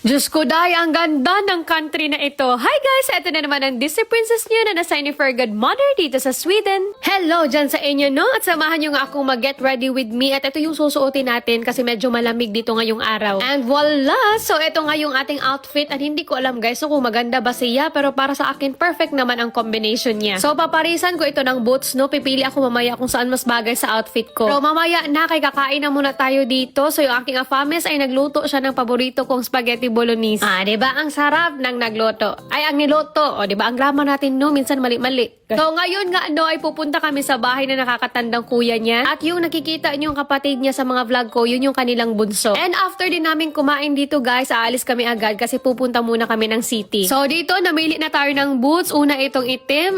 Diyos ko, Day, ang ganda ng country na ito. Hi guys, ito na naman ang Disney Princess niyo na nasa ni for good mother dito sa Sweden. Hello dyan sa inyo, no? At samahan nyo nga akong mag-get ready with me. At ito yung susuotin natin kasi medyo malamig dito ngayong araw. And voila! So ito nga yung ating outfit. At hindi ko alam guys kung maganda ba siya. Pero para sa akin, perfect naman ang combination niya. So paparisan ko ito ng boots, no? Pipili ako mamaya kung saan mas bagay sa outfit ko. Pero mamaya na, kay kakain na muna tayo dito. So yung aking afames ay nagluto siya ng paborito kong spaghetti bolognese. Diba? Ang sarap ng nagluto. Ay, ang niluto. Diba? Ang grammar natin, no? Minsan mali-mali. So, ngayon nga, no, ay pupunta kami sa bahay na nakakatandang kuya niya. At yung nakikita niyo yung kapatid niya sa mga vlog ko, yun yung kanilang bunso. And after din namin kumain dito, guys, aalis kami agad kasi pupunta muna kami ng city. So, dito, namili na tayo ng boots. Una, itong itim.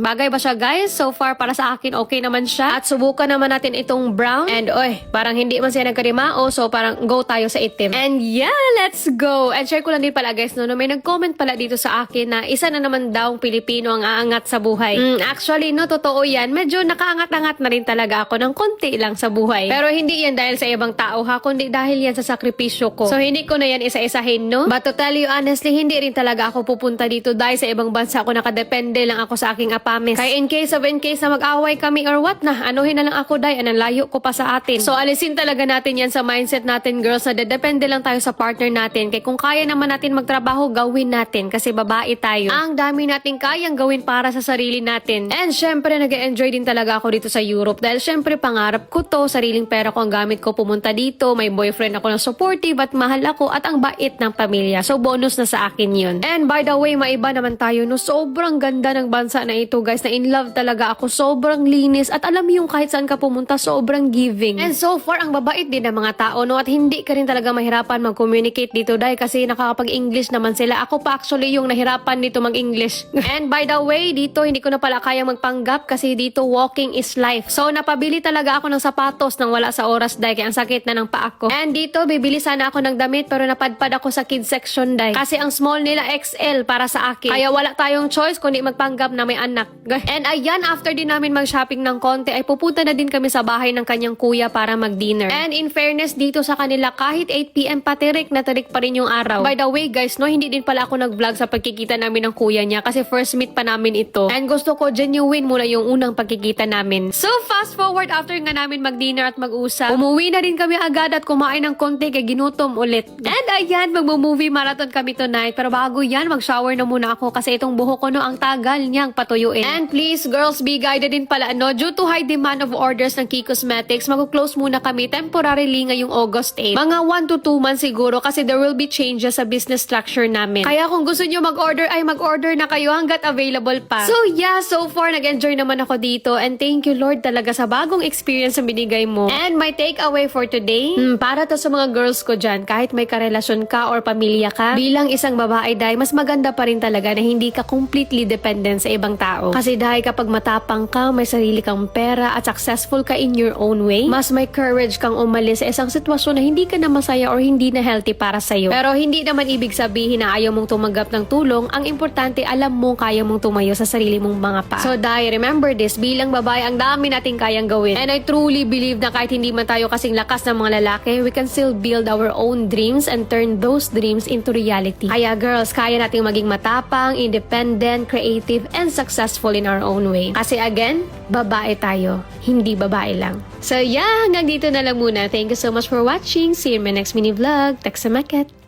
Bagay ba siya, guys? So far, para sa akin, okay naman siya. At subukan naman natin itong brown. And, parang hindi man siya nagkarimao. So, parang go tayo sa itim. And yeah, let's go! And share ko lang din pala guys, no, may nag-comment pala dito sa akin na isa na naman daw Pilipino ang aangat sa buhay. Actually, no, totoo yan. Medyo nakaangat-angat na rin talaga ako ng konti lang sa buhay. Pero hindi yan dahil sa ibang tao ha, kundi dahil yan sa sakripisyo ko. So, hindi ko na yan isa-isahin, no? But to tell you honestly, hindi rin talaga ako pupunta dito dahil sa ibang bansa ako nakadepende lang ako sa aking apames. Kaya in case na mag-away kami or what na, anuhin na lang ako dahil layo ko pa sa atin. So, alisin talaga natin yan sa mindset natin, girls, na depende lang tayo sa partner natin. Kaya kung kaya naman natin magtrabaho, gawin natin kasi babae tayo. Ang dami nating kayang gawin para sa sarili natin. And syempre, nag-enjoy din talaga ako dito sa Europe dahil syempre, pangarap ko to, sariling pera ko ang gamit ko pumunta dito, may boyfriend ako na supportive at mahal ako at ang bait ng pamilya. So, bonus na sa akin yun. And by the way, maiba naman tayo, no? Sobrang ganda ng bansa na ito, guys, na in love talaga ako. Sobrang linis at alam mo yung kahit saan ka pumunta, sobrang giving. And so far, ang babait din ng mga tao, no? At hindi ka rin talaga mahirapan mag-communicate dito dahil kasi nakakapag-English naman sila. Ako pa actually yung nahirapan dito mag-English. And by the way, dito hindi ko na pala kaya magpanggap kasi dito walking is life. So napabili talaga ako ng sapatos nang wala sa oras dahil kaya ang sakit na ng paa ko. And dito bibili sana ako ng damit pero napadpad ako sa kids section dahil kasi ang small nila XL para sa akin. Kaya wala tayong choice kundi magpanggap na may anak. And ayan, after din namin mag-shopping ng konti ay pupunta na din kami sa bahay ng kanyang kuya para mag-dinner. And in fairness dito sa kanila kahit 8 PM pa tirik pa rin yung araw. By the way guys, no, hindi din pala ako nag-vlog sa pagkikita namin ng kuya niya kasi first meet pa namin ito. And gusto ko genuine muna yung unang pagkikita namin. So fast forward after nga namin mag-dinner at mag-usap, umuwi na rin kami agad at kumain ng konti kay ginutom ulit. And ayan, mag-movie marathon kami tonight. Pero bago yan, mag-shower na muna ako kasi itong buhok ko no, ang tagal niyang patuyuin. And please girls, be guided din pala no, due to high demand of orders ng Key Cosmetics, mag-close muna kami temporarily ngayong August 8. Mga 1 to 2 months siguro kasi there will be changes sa business structure namin. Kaya kung gusto nyo mag-order, ay mag-order na kayo hanggat available pa. So yeah, so far nag-enjoy naman ako dito and thank you Lord talaga sa bagong experience na binigay mo. And my takeaway for today, para to sa mga girls ko dyan, kahit may karelasyon ka or pamilya ka, bilang isang babae dahil mas maganda pa rin talaga na hindi ka completely dependent sa ibang tao. Kasi dahil kapag matapang ka, may sarili kang pera at successful ka in your own way, mas may courage kang umalis sa isang sitwasyon na hindi ka na masaya or hindi na healthy para sa'yo. Pero hindi naman ibig sabihin na ayaw mong tumanggap ng tulong. Ang importante, alam mo kaya mong tumayo sa sarili mong mga pa. So dahil remember this, bilang babae, ang dami nating kayang gawin. And I truly believe na kahit hindi man tayo kasing lakas ng mga lalaki, we can still build our own dreams and turn those dreams into reality. Kaya girls, kaya nating maging matapang, independent, creative, and successful in our own way. Kasi again, babae tayo, hindi babae lang. So yeah, hanggang dito na lang muna. Thank you so much for watching. See you in my next mini vlog. Tagsamaket!